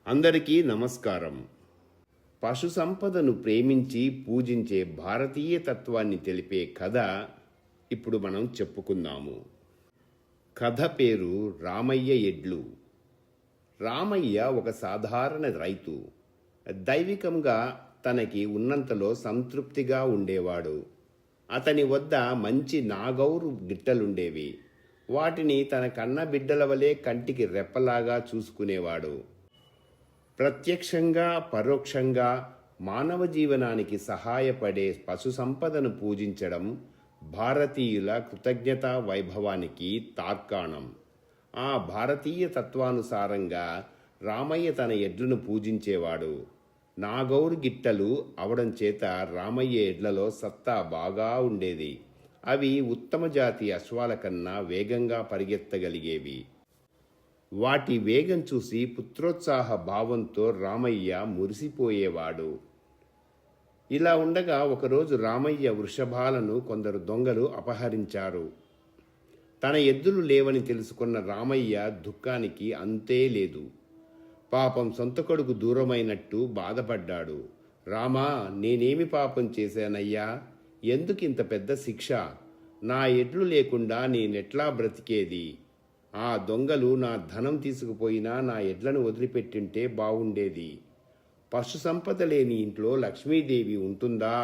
అందరికీ నమస్కారం. పశు సంపదను ప్రేమించి పూజించే భారతీయ తత్వాన్ని తెలిపే కథ ఇప్పుడు మనం చెప్పుకుందాము. కథ పేరు రామయ్య ఎడ్లు. రామయ్య ఒక సాధారణ రైతు. దైవికంగా తనకి ఉన్నంతలో సంతృప్తిగా ఉండేవాడు. అతని వద్ద మంచి నాగౌరు గిట్టలుండేవి. వాటిని తన కన్న బిడ్డల వలె కంటికి రెప్పలాగా చూసుకునేవాడు. ప్రత్యక్షంగా పరోక్షంగా మానవ జీవనానికి సహాయపడే పశు సంపదను పూజించడం భారతీయుల కృతజ్ఞతా వైభవానికి తార్కాణం. ఆ భారతీయ తత్వానుసారంగా రామయ్య తన ఎడ్లను పూజించేవాడు. నాగౌరు గిట్టలు అవడం చేత రామయ్య ఎడ్లలో సత్తా బాగా ఉండేది. అవి ఉత్తమ జాతి అశ్వాల కన్నా వేగంగా పరిగెత్తగలిగేవి. వాటి వేగం చూసి పుత్రోత్సాహ భావంతో రామయ్య మురిసిపోయేవాడు. ఇలా ఉండగా ఒకరోజు రామయ్య వృషభాలను కొందరు దొంగలు అపహరించారు. తన ఎద్దులు లేవని తెలుసుకున్న రామయ్య దుఃఖానికి అంతే లేదు. పాపం సొంత కొడుకు దూరమైనట్టు బాధపడ్డాడు. రామా, నేనేమి పాపం చేశానయ్యా? ఎందుకింత పెద్ద శిక్ష? నా ఎడ్లు లేకుండా నేనెట్లా బ్రతికేది? ఆ దొంగలు నా ధనం తీసుకుపోయినా నా ఎడ్లను వదిలిపెట్టింటే బావుండేది. పశు సంపద లేని ఇంట్లో లక్ష్మీదేవి ఉంటుందా?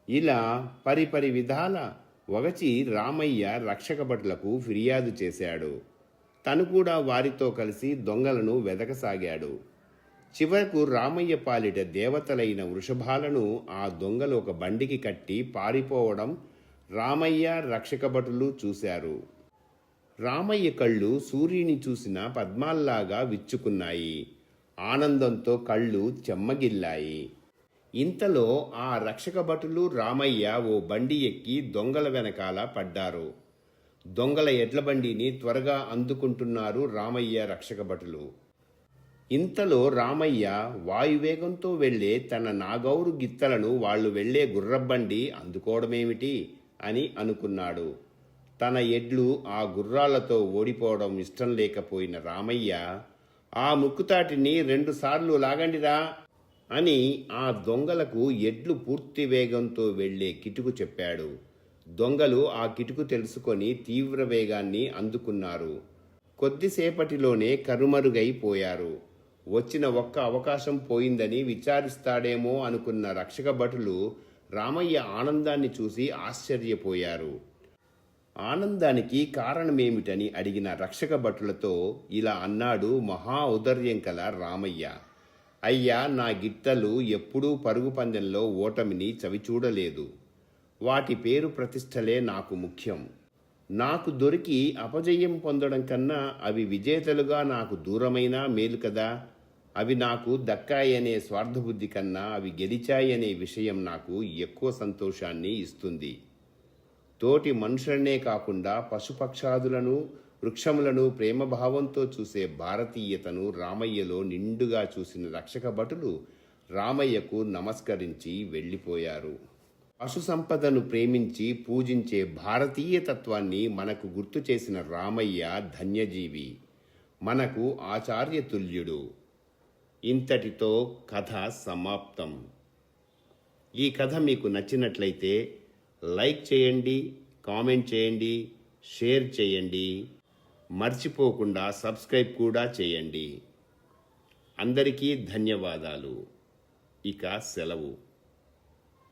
ఇలా పరిపరి విధాల వగచి రామయ్య రక్షక భటులకు ఫిర్యాదు చేశాడు. తను కూడా వారితో కలిసి దొంగలను వెదకసాగాడు. చివరకు రామయ్య పాలిట దేవతలైన వృషభాలను ఆ దొంగలు ఒక బండికి కట్టి పారిపోవడం రామయ్య రక్షక భటులు చూశారు. రామయ్య కళ్ళు సూర్యుని చూసిన పద్మాల్లాగా విచ్చుకున్నాయి. ఆనందంతో కళ్ళు చెమ్మగిల్లాయి. ఇంతలో ఆ రక్షక భటులు రామయ్య ఓ బండి ఎక్కి దొంగల వెనకాల పడ్డారు. దొంగల ఎడ్ల బండిని త్వరగా అందుకుంటున్నారు రామయ్య రక్షక భటులు. ఇంతలో రామయ్య వాయువేగంతో వెళ్లే తన నాగౌరు గిత్తలను వాళ్లు వెళ్లే గుర్రబండి అందుకోవడమేమిటి అని అనుకున్నాడు. తన ఎడ్లు ఆ గుర్రాలతో ఓడిపోవడం ఇష్టం లేకపోయిన రామయ్య, ఆ ముక్కుతాటిని 2 సార్లు లాగండిరా అని ఆ దొంగలకు ఎడ్లు పూర్తి వేగంతో వెళ్లే కిటుకు చెప్పాడు. దొంగలు ఆ కిటుకు తెలుసుకొని తీవ్ర వేగాన్ని అందుకున్నారు. కొద్దిసేపటిలోనే కరుమరుగైపోయారు. వచ్చిన ఒక్క అవకాశం పోయిందని విచారిస్తాడేమో అనుకున్న రక్షక భటులు రామయ్య ఆనందాన్ని చూసి ఆశ్చర్యపోయారు. ఆనందానికి కారణమేమిటని అడిగిన రక్షక భటులతో ఇలా అన్నాడు మహా ఔదర్యం కల రామయ్య. అయ్యా, నా గిట్టలు ఎప్పుడూ పరుగు పందెంలో ఓటమిని చవిచూడలేదు. వాటి పేరు ప్రతిష్టలే నాకు ముఖ్యం. నాకు దొరికి అపజయం పొందడం కన్నా అవి విజేతలుగా నాకు దూరమైనా మేలు కదా. అవి నాకు దక్కాయనే స్వార్థబుద్ధి కన్నా అవి గెలిచాయనే విషయం నాకు ఎక్కువ సంతోషాన్ని ఇస్తుంది. తోటి మనుషులనే కాకుండా పశుపక్షాదులను వృక్షములను ప్రేమభావంతో చూసే భారతీయతను రామయ్యలో నిండుగా చూసిన రక్షక భటులు రామయ్యకు నమస్కరించి వెళ్ళిపోయారు. పశు సంపదను ప్రేమించి పూజించే భారతీయ తత్వాన్ని మనకు గుర్తు చేసిన రామయ్య ధన్యజీవి, మనకు ఆచార్యతుల్యుడు. ఇంతటితో కథ సమాప్తం. ఈ కథ మీకు నచ్చినట్లయితే లైక్ చేయండి, కామెంట్ చేయండి, షేర్ చేయండి. మర్చిపోకుండా సబ్స్క్రైబ్ కూడా చేయండి. అందరికీ ధన్యవాదాలు. ఇక సెలవు.